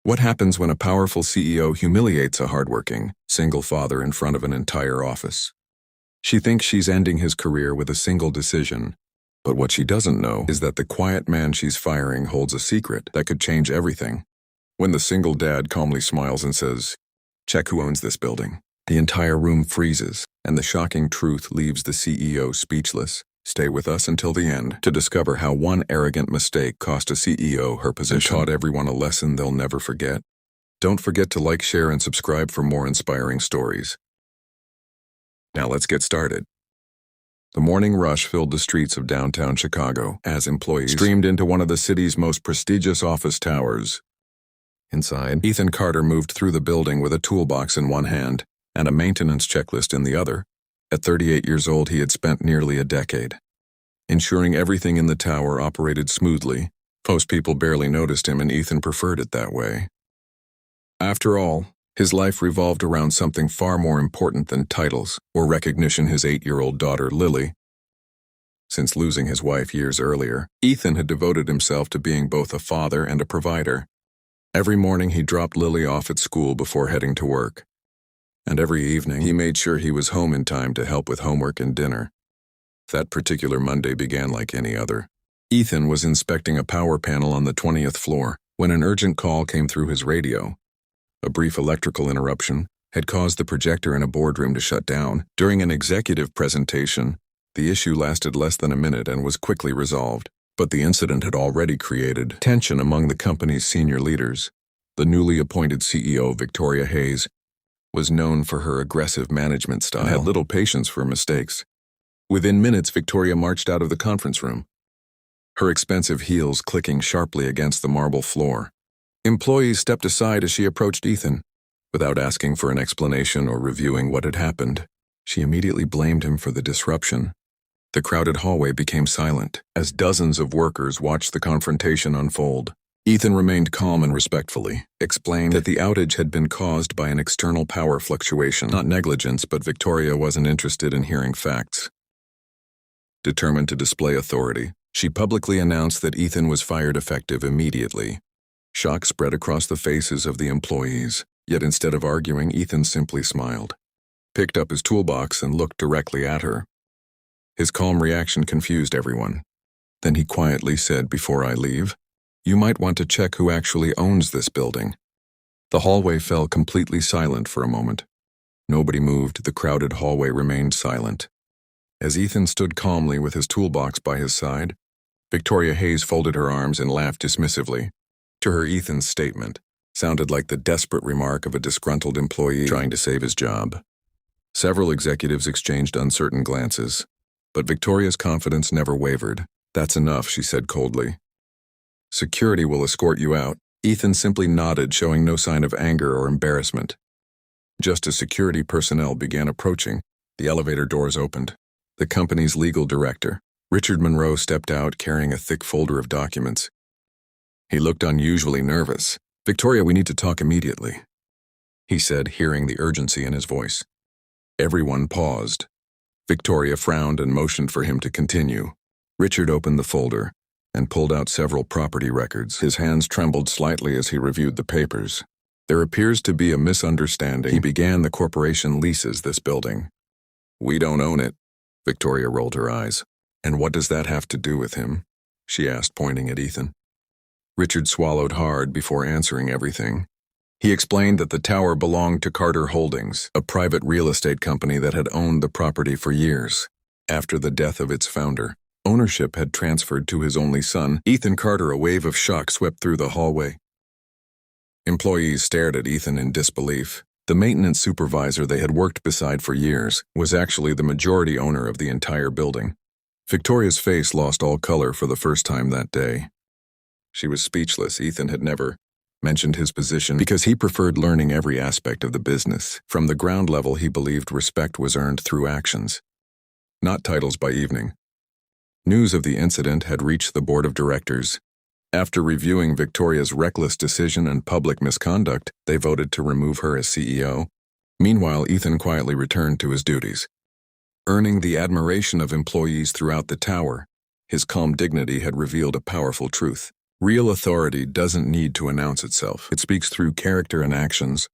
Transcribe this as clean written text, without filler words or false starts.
What happens when a powerful CEO humiliates a hardworking, single father in front of an entire office? She thinks she's ending his career with a single decision, but what she doesn't know is that the quiet man she's firing holds a secret that could change everything. When the single dad calmly smiles and says, "Check who owns this building," the entire room freezes, and the shocking truth leaves the CEO speechless. Stay with us until the end to discover how one arrogant mistake cost a CEO her position and taught everyone a lesson they'll never forget. Don't forget to like, share, and subscribe for more inspiring stories. Now let's get started. The morning rush filled the streets of downtown Chicago as employees streamed into one of the city's most prestigious office towers. Inside, Ethan Carter moved through the building with a toolbox in one hand and a maintenance checklist in the other. At 38 years old, he had spent nearly a decade ensuring everything in the tower operated smoothly. Most people barely noticed him, and Ethan preferred it that way. After all, his life revolved around something far more important than titles or recognition. His 8-year-old daughter, Lily. Since losing his wife years earlier, Ethan had devoted himself to being both a father and a provider. Every morning he dropped Lily off at school before heading to work. And every evening, he made sure he was home in time to help with homework and dinner. That particular Monday began like any other. Ethan was inspecting a power panel on the 20th floor when an urgent call came through his radio. A brief electrical interruption had caused the projector in a boardroom to shut down. During an executive presentation, the issue lasted less than a minute and was quickly resolved. But the incident had already created tension among the company's senior leaders. The newly appointed CEO, Victoria Hayes, was known for her aggressive management style and had little patience for mistakes. Within minutes, Victoria marched out of the conference room, her expensive heels clicking sharply against the marble floor. Employees stepped aside as she approached Ethan. Without asking for an explanation or reviewing what had happened, she immediately blamed him for the disruption. The crowded hallway became silent as dozens of workers watched the confrontation unfold. Ethan remained calm and respectfully explained that the outage had been caused by an external power fluctuation, not negligence, but Victoria wasn't interested in hearing facts. Determined to display authority, she publicly announced that Ethan was fired effective immediately. Shock spread across the faces of the employees, yet instead of arguing, Ethan simply smiled, picked up his toolbox, and looked directly at her. His calm reaction confused everyone. Then he quietly said, "Before I leave, you might want to check who actually owns this building." The hallway fell completely silent for a moment. Nobody moved. The crowded hallway remained silent. As Ethan stood calmly with his toolbox by his side, Victoria Hayes folded her arms and laughed dismissively. To her, Ethan's statement sounded like the desperate remark of a disgruntled employee trying to save his job. Several executives exchanged uncertain glances, but Victoria's confidence never wavered. "That's enough," she said coldly. "Security will escort you out." Ethan simply nodded, showing no sign of anger or embarrassment. Just as security personnel began approaching, the elevator doors opened. The company's legal director, Richard Monroe, stepped out carrying a thick folder of documents. He looked unusually nervous. "Victoria, we need to talk immediately," he said, hearing the urgency in his voice. Everyone paused. Victoria frowned and motioned for him to continue. Richard opened the folder and pulled out several property records. His hands trembled slightly as he reviewed the papers. "There appears to be a misunderstanding. He began. The corporation leases this building. We don't own it." Victoria rolled her eyes. "And what does that have to do with him?" she asked, pointing at Ethan. Richard swallowed hard before answering everything. He explained that the tower belonged to Carter Holdings, a private real estate company that had owned the property for years. After the death of its founder, ownership had transferred to his only son, Ethan Carter. A wave of shock swept through the hallway. Employees stared at Ethan in disbelief. The maintenance supervisor they had worked beside for years was actually the majority owner of the entire building. Victoria's face lost all color for the first time that day. She was speechless. Ethan had never mentioned his position because he preferred learning every aspect of the business. From the ground level, he believed respect was earned through actions, not titles. By evening, news of the incident had reached the board of directors. After reviewing Victoria's reckless decision and public misconduct, they voted to remove her as CEO. Meanwhile, Ethan quietly returned to his duties, earning the admiration of employees throughout the tower. His calm dignity had revealed a powerful truth. Real authority doesn't need to announce itself. It speaks through character and actions,